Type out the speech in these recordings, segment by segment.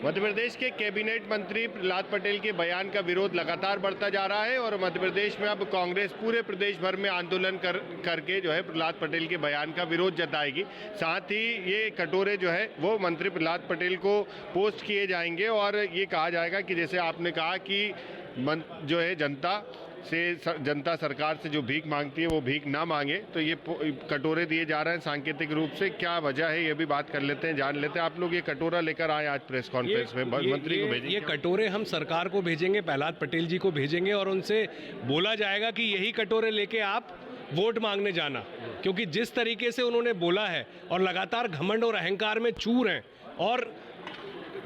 मध्य प्रदेश के कैबिनेट मंत्री प्रहलाद पटेल के बयान का विरोध लगातार बढ़ता जा रहा है और मध्य प्रदेश में अब कांग्रेस पूरे प्रदेश भर में आंदोलन करके जो है प्रहलाद पटेल के बयान का विरोध जताएगी। साथ ही ये कटोरे जो है वो मंत्री प्रहलाद पटेल को पोस्ट किए जाएंगे और ये कहा जाएगा कि जैसे आपने कहा कि जो है जनता सरकार से जो भीख मांगती है वो भीख ना मांगे, तो ये कटोरे दिए जा रहे हैं सांकेतिक रूप से। क्या वजह है ये भी बात कर लेते हैं, जान लेते हैं। आप लोग ये कटोरा लेकर आए आज प्रेस कॉन्फ्रेंस में, मंत्री को भेजेंगे? ये कटोरे हम सरकार को भेजेंगे, प्रहलाद पटेल जी को भेजेंगे और उनसे बोला जाएगा कि यही कटोरे लेके आप वोट मांगने जाना, क्योंकि जिस तरीके से उन्होंने बोला है और लगातार घमंड और अहंकार में चूर हैं और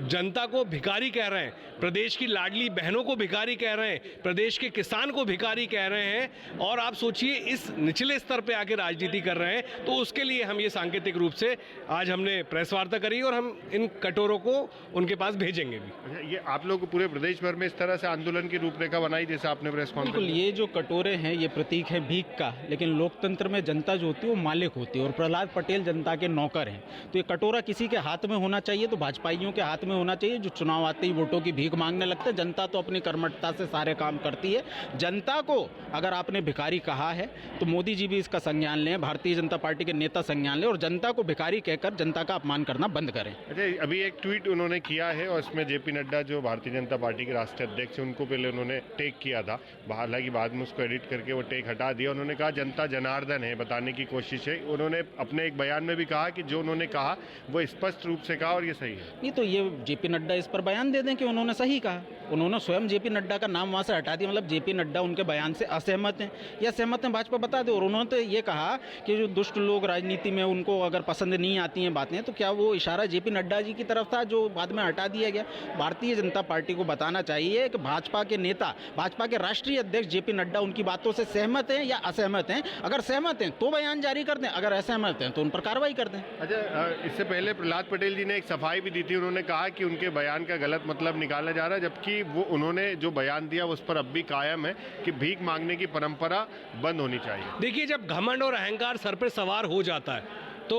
जनता को भिखारी कह रहे हैं, प्रदेश की लाडली बहनों को भिखारी कह रहे हैं, प्रदेश के किसान को भिखारी कह रहे हैं। और आप सोचिए इस निचले स्तर पे आके राजनीति कर रहे हैं, तो उसके लिए हम ये सांकेतिक रूप से आज हमने प्रेस वार्ता करी और हम इन कटोरों को उनके पास भेजेंगे भी। ये आप लोग पूरे प्रदेश भर में इस तरह से आंदोलन की रूपरेखा बनाई जैसे आपने प्रेस कॉन्फ्रेंस? ये जो कटोरे हैं ये प्रतीक है भीख का, लेकिन लोकतंत्र में जनता जो होती है वो मालिक होती है और प्रहलाद पटेल जनता के नौकर हैं। तो ये कटोरा किसी के हाथ में होना चाहिए, तो भाजपाइयों के हाथ में होना चाहिए जो चुनाव आते ही वोटों की भीख मांगने लगते हैं। जनता तो अपनी कर्मठता से सारे काम करती है। जनता को अगर आपने भिखारी कहा है तो मोदी जी भी इसका संज्ञान लें, भारतीय जनता पार्टी के नेता संज्ञान लें और जनता को भिखारी कहकर जनता का अपमान करना बंद करें। अच्छा, अभी एक ट्वीट उन्होंने किया है और इसमें जेपी नड्डा जो भारतीय जनता पार्टी के राष्ट्रीय अध्यक्ष हैं उनको पहले उन्होंने टेक किया था, हालांकि बाद में उसको एडिट करके वो टेक हटा दिया। उन्होंने कहा जनता जनार्दन है, बताने की कोशिश है। उन्होंने अपने एक बयान में भी कहा कि जो उन्होंने कहा वो स्पष्ट रूप से कहा और ये सही है। नहीं तो ये जेपी नड्डा इस पर बयान दे दें कि उन्होंने सही कहा। उन्होंने स्वयं जेपी नड्डा का नाम वहाँ से हटा दिया, मतलब जेपी नड्डा उनके बयान से असहमत हैं या सहमत हैं, भाजपा बता दे। और उन्होंने तो ये कहा कि जो दुष्ट लोग राजनीति में उनको अगर पसंद नहीं आती हैं बातें, तो क्या वो इशारा जेपी नड्डा जी की तरफ था जो बाद में हटा दिया गया? भारतीय जनता पार्टी को बताना चाहिए कि भाजपा के नेता, भाजपा के राष्ट्रीय अध्यक्ष जेपी नड्डा उनकी बातों से सहमत हैं या असहमत हैं। अगर सहमत हैं तो बयान जारी कर दें, अगर असहमत हैं तो उन पर कार्रवाई कर दें। अच्छा, इससे पहले प्रहलाद पटेल जी ने एक सफाई भी दी थी। उन्होंने कहा कि उनके बयान का गलत मतलब निकाला जा रहा है, जबकि वो उन्होंने जो बयान दिया उस पर अब भी कायम है कि भीख मांगने की परंपरा बंद होनी चाहिए। देखिए, जब घमंड और अहंकार सर पे सवार हो जाता है तो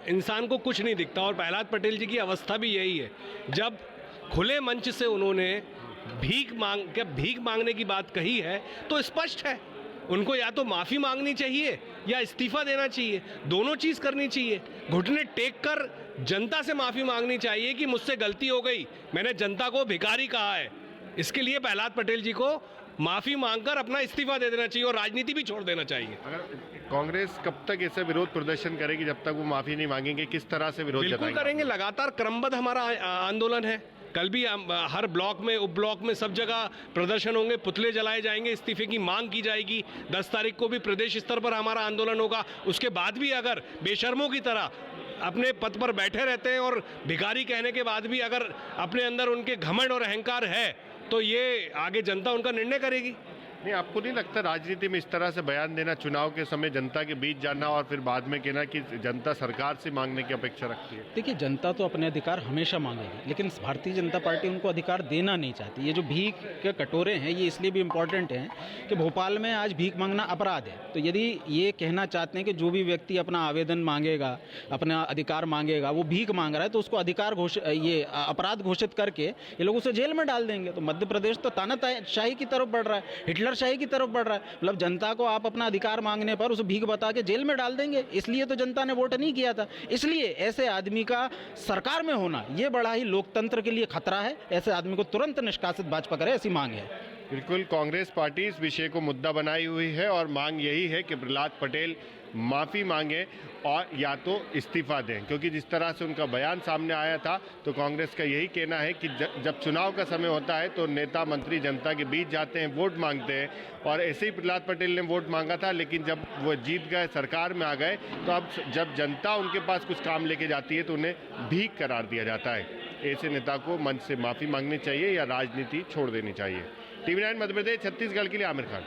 इंसान को कुछ नहीं दिखता और प्रहलाद पटेल जी की अवस्था भी यही है। जब खुले मंच से उन्होंने भीख मांगने की बात कही है तो स्पष्ट है उनको या तो माफी मांगनी चाहिए या इस्तीफा देना चाहिए, दोनों चीज करनी चाहिए। घुटने टेक कर जनता से माफी मांगनी चाहिए कि मुझसे गलती हो गई, मैंने जनता को भिखारी कहा है। इसके लिए प्रहलाद पटेल जी को माफी मांगकर अपना इस्तीफा दे देना चाहिए और राजनीति भी छोड़ देना चाहिए। अगर कांग्रेस कब तक ऐसे विरोध प्रदर्शन करेगी जब तक वो माफी नहीं मांगेंगे? किस तरह से विरोध बिल्कुल करेंगे, लगातार क्रमबद्ध हमारा आंदोलन है। कल भी हर ब्लॉक में, उप ब्लॉक में, सब जगह प्रदर्शन होंगे, पुतले जलाए जाएंगे, इस्तीफे की मांग की जाएगी। 10 तारीख को भी प्रदेश स्तर पर हमारा आंदोलन होगा। उसके बाद भी अगर बेशर्मों की तरह अपने पद पर बैठे रहते हैं और भिखारी कहने के बाद भी अगर अपने अंदर उनके घमंड और अहंकार है तो ये आगे जनता उनका निर्णय करेगी। नहीं, आपको नहीं लगता राजनीति में इस तरह से बयान देना, चुनाव के समय जनता के बीच जाना और फिर बाद में कहना कि जनता सरकार से मांगने की अपेक्षा रखती है? देखिए, जनता तो अपने अधिकार हमेशा मांगेगी, लेकिन भारतीय जनता पार्टी उनको अधिकार देना नहीं चाहती। ये जो भीख के कटोरे हैं ये इसलिए भी इम्पोर्टेंट हैं कि भोपाल में आज भीख मांगना अपराध है। तो यदि ये कहना चाहते हैं कि जो भी व्यक्ति अपना आवेदन मांगेगा, अपना अधिकार मांगेगा, वो भीख मांग रहा है, तो उसको अधिकार ये अपराध घोषित करके ये लोग उसे जेल में डाल देंगे। तो मध्य प्रदेश तो तानाशाही की तरफ बढ़ रहा है, हिटलर शाही की तरफ बढ़ रहा है। मतलब जनता को आप अपना अधिकार मांगने पर उसे भीख बता के जेल में डाल देंगे। इसलिए तो जनता ने वोट नहीं किया था। इसलिए ऐसे आदमी का सरकार में होना ये बड़ा ही लोकतंत्र के लिए खतरा है। ऐसे आदमी को तुरंत निष्कासित भाजपा करे, ऐसी मांग है। बिल्कुल, कांग्रेस पार्टी इस विषय को मुद्दा बनाई हुई है और मांग यही है कि प्रहलाद पटेल माफ़ी मांगे और या तो इस्तीफा दें, क्योंकि जिस तरह से उनका बयान सामने आया था तो कांग्रेस का यही कहना है कि जब चुनाव का समय होता है तो नेता मंत्री जनता के बीच जाते हैं, वोट मांगते हैं। और ऐसे ही प्रहलाद पटेल ने वोट मांगा था, लेकिन जब वो जीत गए, सरकार में आ गए, तो अब जब जनता उनके पास कुछ काम लेके जाती है तो उन्हें भीख करार दिया जाता है। ऐसे नेता को मंच से माफ़ी मांगनी चाहिए या राजनीति छोड़ देनी चाहिए। टीवी 9 मध्य प्रदेश छत्तीसगढ़ के लिए आमिर खान।